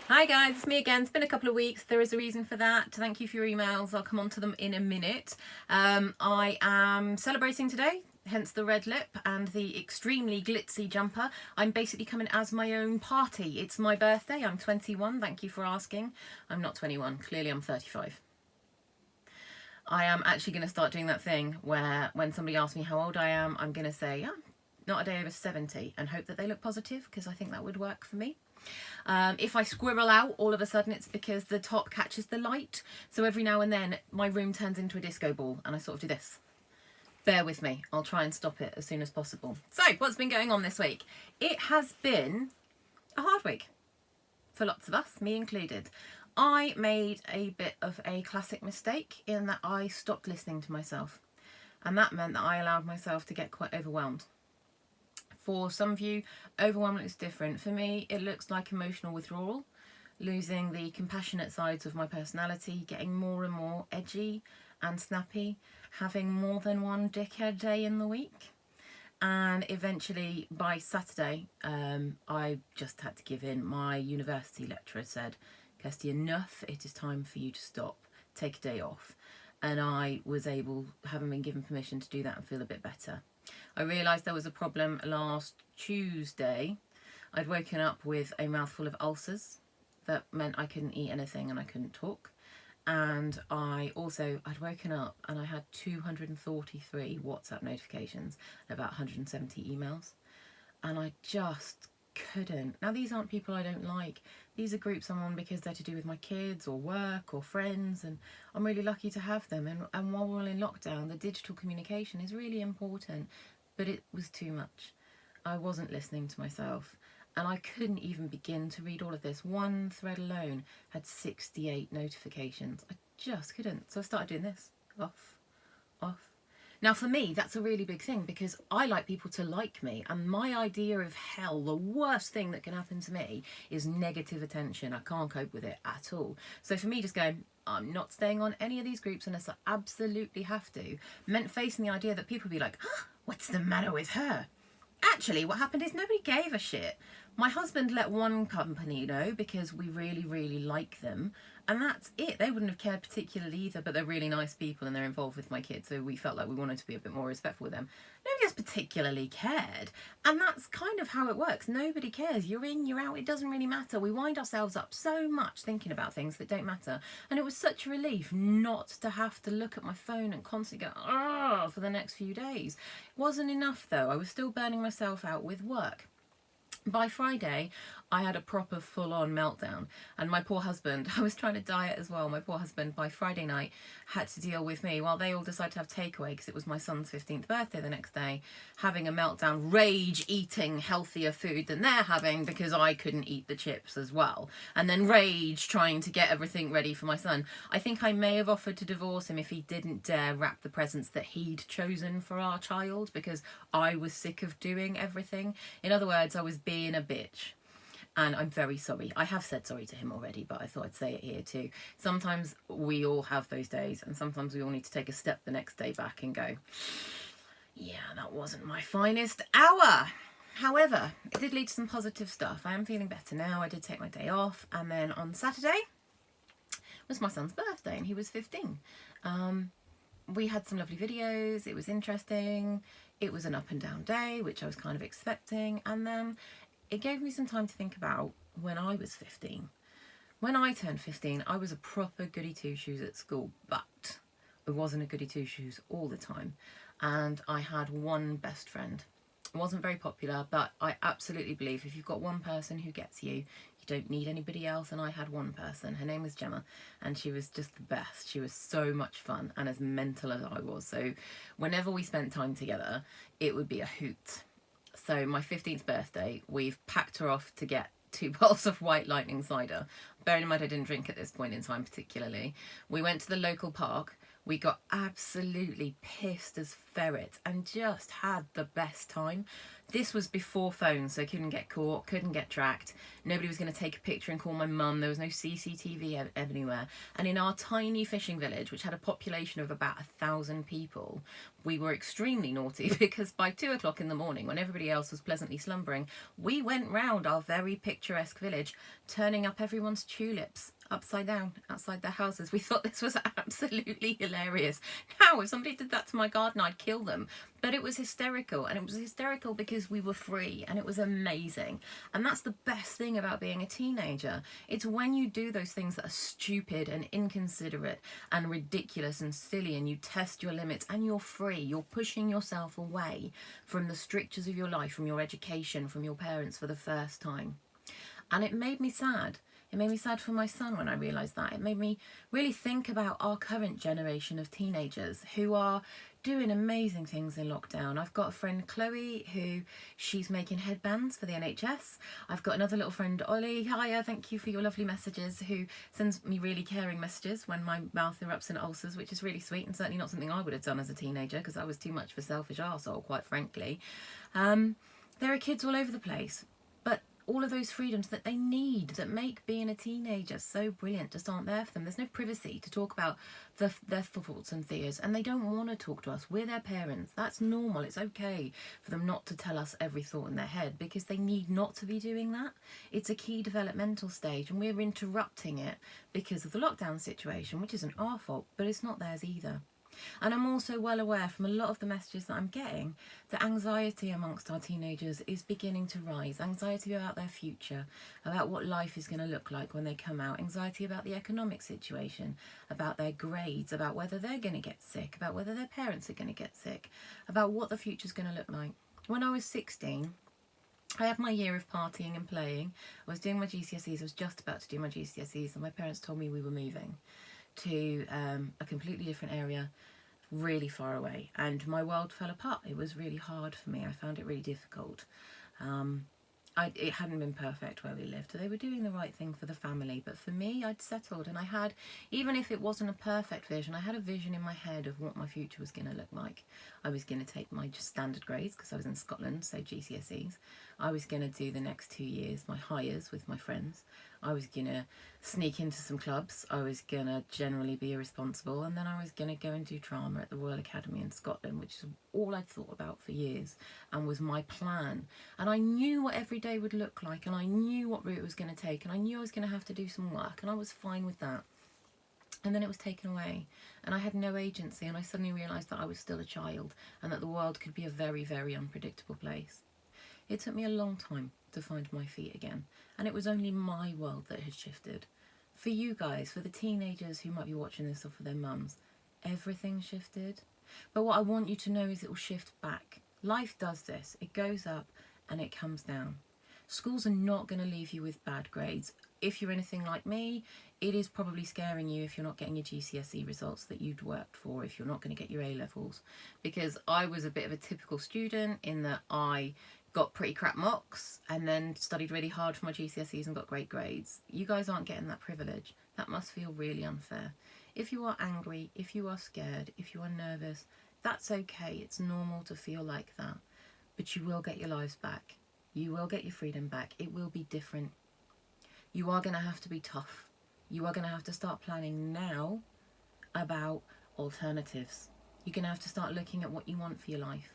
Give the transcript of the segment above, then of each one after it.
Hi guys, it's me again. It's been a couple of weeks. There is a reason for that. Thank you for your emails. I'll come on to them in a minute. I am celebrating today, hence the red lip and the extremely glitzy jumper. I'm basically coming as my own party. It's my birthday. I'm 21. Thank you for asking. I'm not 21. Clearly I'm 35. I am actually going to start doing that thing where when somebody asks me how old I am, I'm going to say, yeah, not a day over 70 and hope that they look positive because I think that would work for me. If I squirrel out, all of a sudden it's because the top catches the light. So every now and then my room turns into a disco ball and I sort of do this. Bear with me. I'll try and stop it as soon as possible. So what's been going on this week? It has been a hard week for lots of us, me included. I made a bit of a classic mistake in that I stopped listening to myself. And that meant that I allowed myself to get quite overwhelmed. For some of you, overwhelm looks different. For me, it looks like emotional withdrawal, losing the compassionate sides of my personality, getting more and more edgy and snappy, having more than one dickhead day in the week. And eventually, by Saturday, I just had to give in. My university lecturer said, Kirsty, enough, it is time for you to stop, take a day off. And I was able, having been given permission to do that and feel a bit better. I realised there was a problem last Tuesday. I'd woken up with a mouthful of ulcers. That meant I couldn't eat anything and I couldn't talk. And I'd woken up and I had 243 WhatsApp notifications and about 170 emails. And I just couldn't. Now, these aren't people I don't like. These are groups I'm on because they're to do with my kids or work or friends, and I'm really lucky to have them. And while we're all in lockdown, the digital communication is really important, but it was too much. I wasn't listening to myself, and I couldn't even begin to read all of this. One thread alone had 68 notifications. I just couldn't. So I started doing this. Off, off. Now, for me, that's a really big thing because I like people to like me, and my idea of hell, the worst thing that can happen to me is negative attention. I can't cope with it at all. So for me, just going, I'm not staying on any of these groups unless I absolutely have to, meant facing the idea that people would be like, what's the matter with her? Actually, what happened is nobody gave a shit. My husband let one company know because we really, really like them, and that's it. They wouldn't have cared particularly either, but they're really nice people and they're involved with my kids, so we felt like we wanted to be a bit more respectful with them. Nobody else particularly cared, and that's kind of how it works. Nobody cares. You're in, you're out, it doesn't really matter. We wind ourselves up so much thinking about things that don't matter, and it was such a relief not to have to look at my phone and constantly go, for the next few days. It wasn't enough though. I was still burning myself out with work. By Friday, I had a proper full-on meltdown, and my poor husband, I was trying to diet as well, my poor husband by Friday night had to deal with me while they all decided to have takeaway because it was my son's 15th birthday the next day, having a meltdown, rage eating healthier food than they're having because I couldn't eat the chips as well, and then rage trying to get everything ready for my son. I think I may have offered to divorce him if he didn't dare wrap the presents that he'd chosen for our child because I was sick of doing everything. In other words, I was being a bitch. And I'm very sorry. I have said sorry to him already, but I thought I'd say it here too. Sometimes we all have those days, and sometimes we all need to take a step the next day back and go, yeah, that wasn't my finest hour. However, it did lead to some positive stuff. I am feeling better now. I did take my day off, and then on Saturday was my son's birthday, and he was 15. We had some lovely videos. It was interesting. It was an up and down day, which I was kind of expecting, and then it gave me some time to think about when I was 15. When I turned 15, I was a proper goody two-shoes at school, but I wasn't a goody two-shoes all the time. And I had one best friend. It wasn't very popular, but I absolutely believe if you've got one person who gets you, you don't need anybody else. And I had one person. Her name was Gemma, and she was just the best. She was so much fun and as mental as I was. So whenever we spent time together, it would be a hoot. So my 15th birthday, we've packed her off to get 2 bottles of White Lightning cider. Bearing in mind I didn't drink at this point in time particularly. We went to the local park. We got absolutely pissed as ferrets and just had the best time. This was before phones, so couldn't get caught, couldn't get tracked. Nobody was going to take a picture and call my mum. There was no CCTV anywhere. And in our tiny fishing village, which had a population of about 1,000 people, we were extremely naughty because by 2 o'clock in the morning, when everybody else was pleasantly slumbering, we went round our very picturesque village, turning up everyone's tulips upside down outside their houses. We thought this was absolutely hilarious. Now, if somebody did that to my garden, I'd kill them. But it was hysterical, and it was hysterical because we were free, and it was amazing. And that's the best thing about being a teenager. It's when you do those things that are stupid and inconsiderate and ridiculous and silly, and you test your limits, and you're free. You're pushing yourself away from the strictures of your life, from your education, from your parents for the first time. And it made me sad. It made me sad for my son when I realised that. It made me really think about our current generation of teenagers who are doing amazing things in lockdown. I've got a friend, Chloe, who she's making headbands for the NHS. I've got another little friend, Ollie. Hiya, thank you for your lovely messages, who sends me really caring messages when my mouth erupts in ulcers, which is really sweet and certainly not something I would have done as a teenager because I was too much of a selfish arsehole, quite frankly. There are kids all over the place, but all of those freedoms that they need, that make being a teenager so brilliant, just aren't there for them. There's no privacy to talk about their thoughts and fears, and they don't want to talk to us. We're their parents. That's normal. It's okay for them not to tell us every thought in their head because they need not to be doing that. It's a key developmental stage, and we're interrupting it because of the lockdown situation, which isn't our fault, but it's not theirs either. And I'm also well aware from a lot of the messages that I'm getting that anxiety amongst our teenagers is beginning to rise. Anxiety about their future, about what life is going to look like when they come out. Anxiety about the economic situation, about their grades, about whether they're going to get sick, about whether their parents are going to get sick, about what the future's going to look like. When I was 16, I had my year of partying and playing. I was doing my GCSEs. I was just about to do my GCSEs, and my parents told me we were moving to a completely different area, really far away, and my world fell apart. It was really hard for me. I found it really difficult. It hadn't been perfect where we lived. They were doing the right thing for the family, but for me, I'd settled, and I had, even if it wasn't a perfect vision, I had a vision in my head of what my future was going to look like. I was going to take my just standard grades because I was in Scotland, so GCSEs. I was going to do the next 2 years my highers with my friends. I was going to sneak into some clubs. I was going to generally be irresponsible, and then I was going to go and do drama at the Royal Academy in Scotland, which is all I'd thought about for years and was my plan. And I knew what every day would look like, and I knew what route it was going to take, and I knew I was going to have to do some work, and I was fine with that. And then it was taken away, and I had no agency, and I suddenly realised that I was still a child and that the world could be a very, very unpredictable place. It took me a long time to find my feet again, and it was only my world that had shifted. For you guys, for the teenagers who might be watching this or for their mums, everything shifted. But what I want you to know is it will shift back. Life does this. It goes up and it comes down. Schools are not going to leave you with bad grades. If you're anything like me, it is probably scaring you if you're not getting your GCSE results that you'd worked for, if you're not going to get your A-levels. Because I was a bit of a typical student in that I got pretty crap mocks and then studied really hard for my GCSEs and got great grades. You guys aren't getting that privilege. That must feel really unfair. If you are angry, if you are scared, if you are nervous, that's okay. It's normal to feel like that. But you will get your lives back. You will get your freedom back. It will be different. You are going to have to be tough. You are going to have to start planning now about alternatives. You're going to have to start looking at what you want for your life.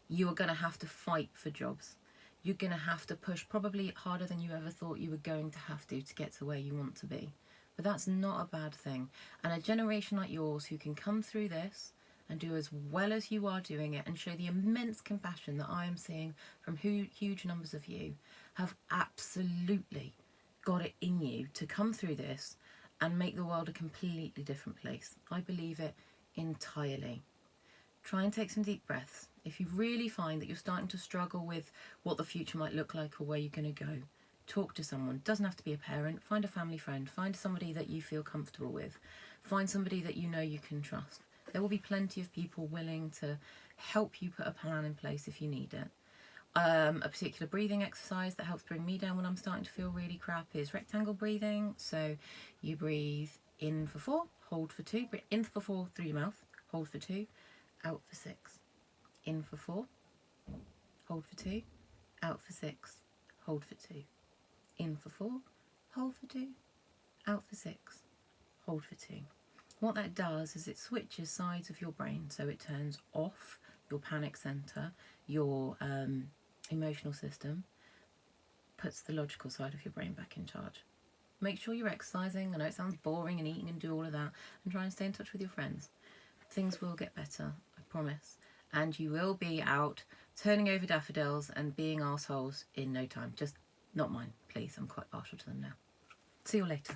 You are going to have to fight for jobs. You're going to have to push probably harder than you ever thought you were going to have to get to where you want to be. But that's not a bad thing. And a generation like yours who can come through this and do as well as you are doing it and show the immense compassion that I am seeing from huge numbers of you have absolutely got it in you to come through this and make the world a completely different place. I believe it entirely. Try and take some deep breaths. If you really find that you're starting to struggle with what the future might look like or where you're going to go, talk to someone. It doesn't have to be a parent. Find a family friend. Find somebody that you feel comfortable with. Find somebody that you know you can trust. There will be plenty of people willing to help you put a plan in place if you need it. A particular breathing exercise that helps bring me down when I'm starting to feel really crap is rectangle breathing. So you breathe In for 4, hold for 2, breathe in for 4 through your mouth, hold for 2, out for 6. In for 4, hold for 2, out for 6, hold for 2. In for 4, hold for 2, out for 6, hold for 2. What that does is it switches sides of your brain, so it turns off your panic center, your emotional system, puts the logical side of your brain back in charge. Make sure you're exercising. I know it sounds boring and eating and do all of that, and try and stay in touch with your friends. Things will get better, I promise. And you will be out turning over daffodils and being arseholes in no time. Just not mine, please. I'm quite partial to them now. See you later.